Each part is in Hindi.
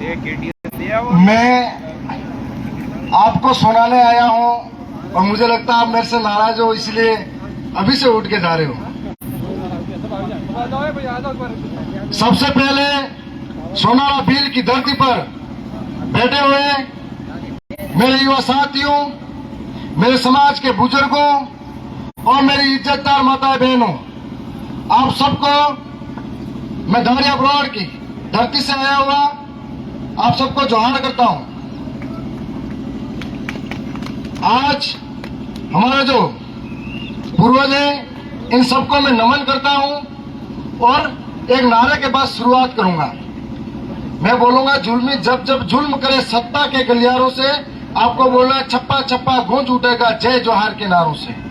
मैं आपको सुनाने आया हूं और मुझे लगता है आप मेरे से नाराज हो, इसलिए अभी से उठ के जा रहे हो। सबसे पहले सोनारा भील की धरती पर बैठे हुए मेरे युवा साथियों, मेरे समाज के बुजुर्गों और मेरी इज्जतदार माताएं बहनों, आप सबको मैं धारिया ब्रॉड की धरती से आया हुआ आप सबको जोहार करता हूं। आज हमारे जो पूर्वज हैं इन सबको मैं नमन करता हूं और एक नारे के बाद शुरुआत करूंगा। मैं बोलूंगा जुल्मी जब जब जुल्म करे सत्ता के गलियारों से, आपको बोलना छप्पा छप्पा गूंज उठेगा जय जोहार के नारों से।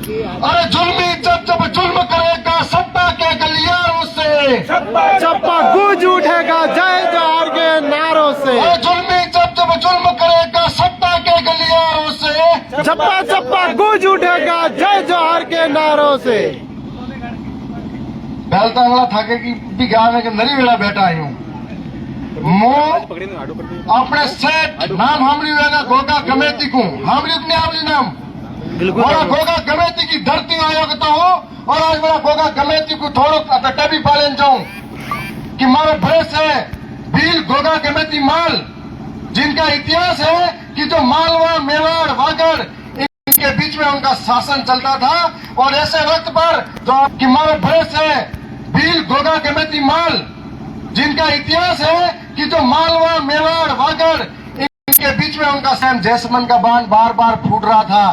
अरे जुल्मी जब जब जुल्म करेगा सत्ता के गलियारों से, छप्पा छप्पा गूंज उठेगा जय जोहार के नारों से। अरे जुल्मी जब जब जुल्म करेगा सत्ता के गलियारों से, छप्पा छप्पा गूंज उठेगा जय जोहार के नारों से। बेलता अंगला थाके की भी गाँव में नरी वेला बैठा आई हूँ। अपने सेठ नाम हमली वेला गोगा गमेती को हमली अपने हमली नाम और गोगा गमेती की धरती आयोगता हूँ और आज मेरा गोगा गमेती को थोड़ो कट्टा भी पालन जाऊं कि मारे भरेस है भील गोगा गमेती माल, जिनका इतिहास है कि जो मालवा मेवाड़ वागड़ इनके बीच में उनका शासन चलता था और ऐसे वक्त पर जो कि मारे भरेस है भील गोगा गमेती माल, जिनका इतिहास है कि जो मालवा मेवाड़ वागड़ इनके बीच में उनका सैम जैसमन का बांध बार बार फूट रहा था।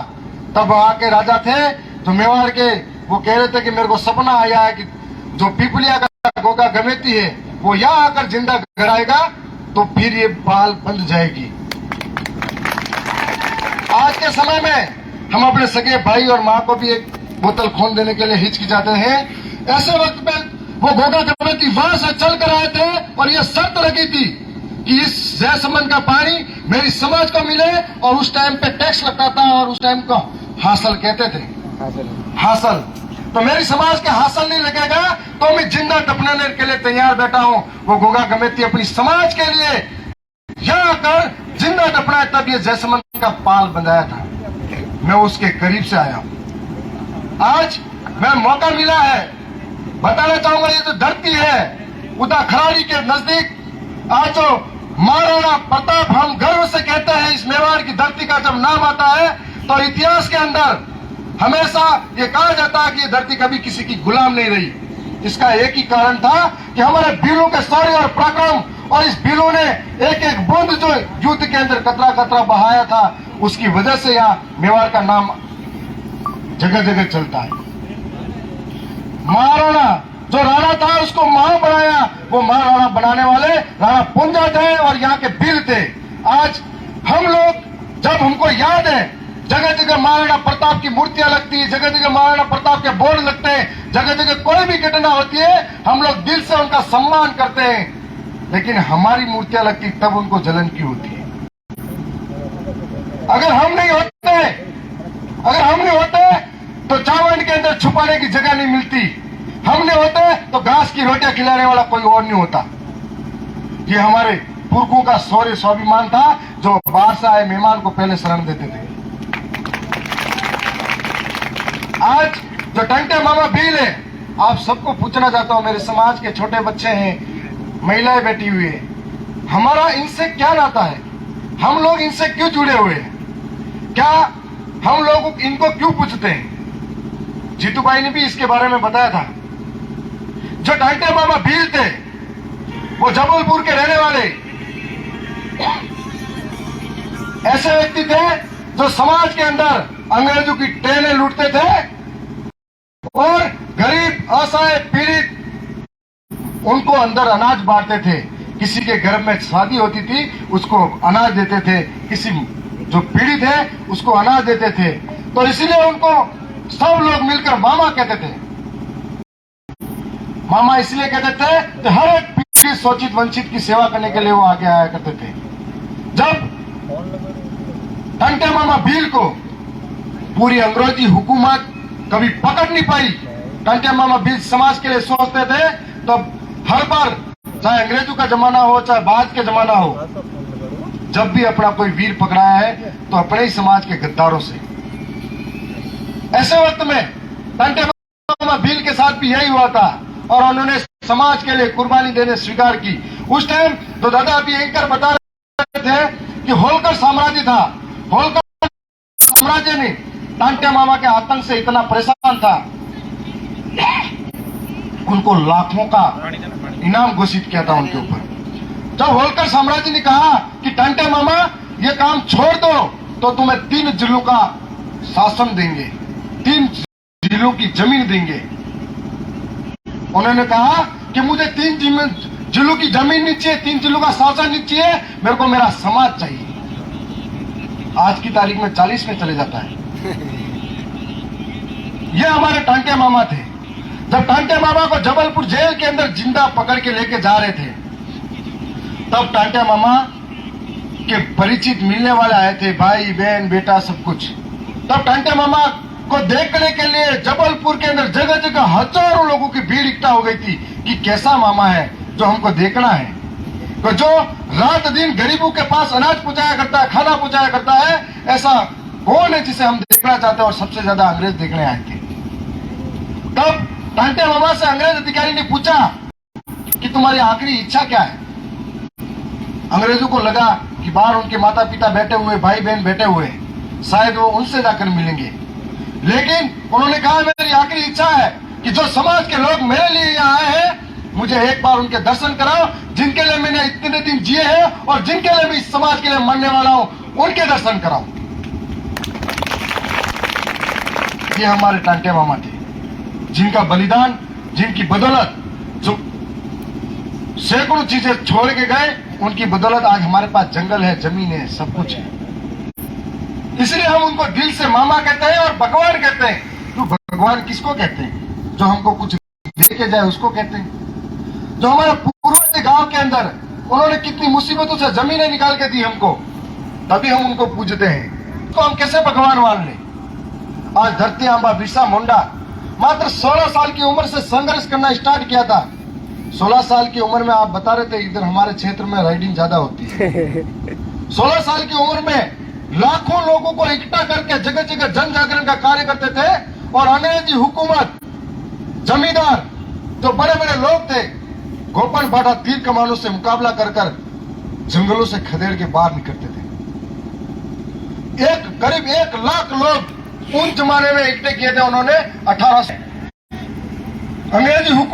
तब वहां के राजा थे जो मेवाड़ के, वो कह रहे थे कि मेरे को सपना आया है कि जो पिपलिया का गोगा गमेती है वो यहाँ आकर जिंदा कराएगा तो फिर ये बाल बंध जाएगी। आज के समय में हम अपने सगे भाई और माँ को भी एक बोतल खून देने के लिए हिचकिचाते हैं। ऐसे वक्त में वो गोगा गमेती वहां से चल कर आए थे और ये शर्त लगी थी कि इस जैसमन का पानी मेरी समाज को मिले और उस टाइम पे टैक्स लगता था और उस टाइम को हासिल कहते थे। हासिल तो मेरी समाज के हासिल नहीं लगेगा तो मैं जिंदा दफनाने के लिए तैयार बैठा हूं। वो गोगा गमेती अपनी समाज के लिए यहाँ आकर जिंदा दफनाए, तब ये जैसमन का पाल बंधाया था। मैं उसके करीब से आया हूं। आज मैं मौका मिला है, बताना चाहूंगा ये जो धरती है उदा खराड़ी के नजदीक आज जो महाराणा प्रताप, हम गर्व से कहते हैं इस मेवाड़ की धरती का जब नाम आता है तो इतिहास के अंदर हमेशा ये कहा जाता है कि ये धरती कभी किसी की गुलाम नहीं रही। इसका एक ही कारण था कि हमारे बीरों के शौर्य और पराक्रम और इस बीरों ने एक एक बूंद जो युद्ध के अंदर कतरा कतरा बहाया था, उसकी वजह से यहाँ मेवाड़ का नाम जगह जगह चलता है। महाराणा जो राणा था उसको महा बनाया, वो महाराणा बनाने वाले राणा पुंजा थे और यहाँ के वीर थे। आज हम लोग जब हमको याद है जगह जगह महाराणा प्रताप की मूर्तियां लगती है, जगह जगह महाराणा प्रताप के बोर्ड लगते हैं, जगह जगह कोई भी घटना होती है हम लोग दिल से उनका सम्मान करते हैं, लेकिन हमारी मूर्तियां लगती तब उनको जलन क्यों होती है? अगर हम नहीं होते तो चावल के अंदर छुपाने की जगह नहीं मिलती, हम नहीं होते तो घास की रोटियां खिलाने वाला कोई और नहीं होता। ये हमारे पुरखों का शौर्य स्वाभिमान था जो बाहर से आए मेहमान को पहले शरण देते थे। आज जो टंटे मामा भील है, आप सबको पूछना चाहता हूं, मेरे समाज के छोटे बच्चे हैं, महिलाएं बैठी हुई है, हमारा इनसे क्या नाता है? हम लोग इनसे क्यों जुड़े हुए हैं? क्या हम लोग इनको क्यों पूछते हैं? जीतू भाई ने भी इसके बारे में बताया था। जो टंटे मामा भील थे वो जबलपुर के रहने वाले ऐसे व्यक्ति थे जो समाज के अंदर अंग्रेजों की ट्रेनें लूटते थे और गरीब असहाय पीड़ित उनको अंदर अनाज बांटते थे। किसी के घर में शादी होती थी उसको अनाज देते थे, किसी जो पीड़ित है उसको अनाज देते थे। तो इसलिए उनको सब लोग मिलकर मामा कहते थे। मामा इसलिए कहते थे कि हर एक पीड़ित शोषित वंचित की सेवा करने के लिए वो आगे आया करते थे। जब टंटे मामा भील को पूरी अंग्रेजी हुकूमत कभी पकड़ नहीं पाई, टंटे मामा भील समाज के लिए सोचते थे, तो हर बार चाहे अंग्रेजों का जमाना हो, चाहे बाद के जमाना हो, जब भी अपना कोई वीर पकड़ाया है तो अपने ही समाज के गद्दारों से। ऐसे वक्त में टांटे मामा भील के साथ भी यही हुआ था और उन्होंने समाज के लिए कुर्बानी देने स्वीकार की। उस टाइम तो दादा अभी एंकर बता रहे थे कि होलकर साम्राज्य था। होलकर साम्राज्य ने टांटे मामा के आतंक से इतना परेशान था, उनको लाखों का इनाम घोषित किया था उनके ऊपर। जब होलकर साम्राज्य ने कहा कि टांटे मामा ये काम छोड़ दो तो तुम्हें 3 जिलों का शासन देंगे, 3 जिलों की जमीन देंगे। उन्होंने कहा कि मुझे 3 जिलों की जमीन नहीं चाहिए, 3 जिलों का शासन नहीं चाहिए, मेरे को मेरा समाज चाहिए। आज की तारीख में 40 में चले जाता है। ये हमारे टांटे मामा थे। जब टांटे मामा को जबलपुर जेल के अंदर जिंदा पकड़ के लेके जा रहे थे, तब टांटे मामा के परिचित मिलने वाले आए थे, भाई बहन बेटा सब कुछ। तब टांटे मामा को देखने के लिए जबलपुर के अंदर जगह जगह हजारों लोगों की भीड़ इकट्ठा हो गई थी कि कैसा मामा है जो हमको देखना है, तो जो रात दिन गरीबों के पास अनाज पहुंचाया करता है, खाना पहुंचाया करता है, ऐसा कौन है जिसे हम देखना चाहते हैं। और सबसे ज्यादा अंग्रेज देखने आए थे। तब टांटे मामा से अंग्रेज अधिकारी ने पूछा कि तुम्हारी आखिरी इच्छा क्या है। अंग्रेजों को लगा कि बाहर उनके माता पिता बैठे हुए, भाई बहन बैठे हुए, शायद वो उनसे जाकर मिलेंगे। लेकिन उन्होंने कहा मेरी आखिरी इच्छा है कि जो समाज के लोग मेरे लिए यहाँ आए हैं, मुझे एक बार उनके दर्शन कराओ, जिनके लिए मैंने इतने दिन जिए हैं और जिनके लिए मैं इस समाज के लिए मरने वाला हूं, उनके दर्शन कराओ। ये हमारे टांटे मामा थे, जिनका बलिदान, जिनकी बदौलत जो सैकड़ों चीजें छोड़ के गए, उनकी बदौलत आज हमारे पास जंगल है, जमीन है, सब कुछ है। इसलिए हम उनको दिल से मामा कहते हैं और भगवान कहते हैं। तो भगवान किसको कहते हैं? जो हमको कुछ देके जाए उसको कहते हैं। जो हमारे पूर्वज गांव के अंदर उन्होंने कितनी मुसीबतों से जमीनें निकाल के दी हमको, तभी हम उनको पूजते हैं। तो हम कैसे भगवान मान ले? आज धरती आंबा बिरसा मुंडा मात्र 16 साल की उम्र से संघर्ष करना स्टार्ट किया था। 16 साल की उम्र में आप बता रहे थे इधर हमारे क्षेत्र में राइडिंग ज्यादा होती है। 16 साल की उम्र में लाखों लोगों को इकट्ठा करके जगह जगह जन जागरण का कार्य करते थे और अंग्रेजी हुकूमत, जमींदार, जो बड़े बड़े लोग थे, गोपन बाटा तीर कमानों से मुकाबला कर कर जंगलों से खदेड़ के बाहर निकलते थे। करीब 1 लाख लोग उन जमाने में इकट्ठे किए थे उन्होंने। 1800 अंग्रेजी हुकूमत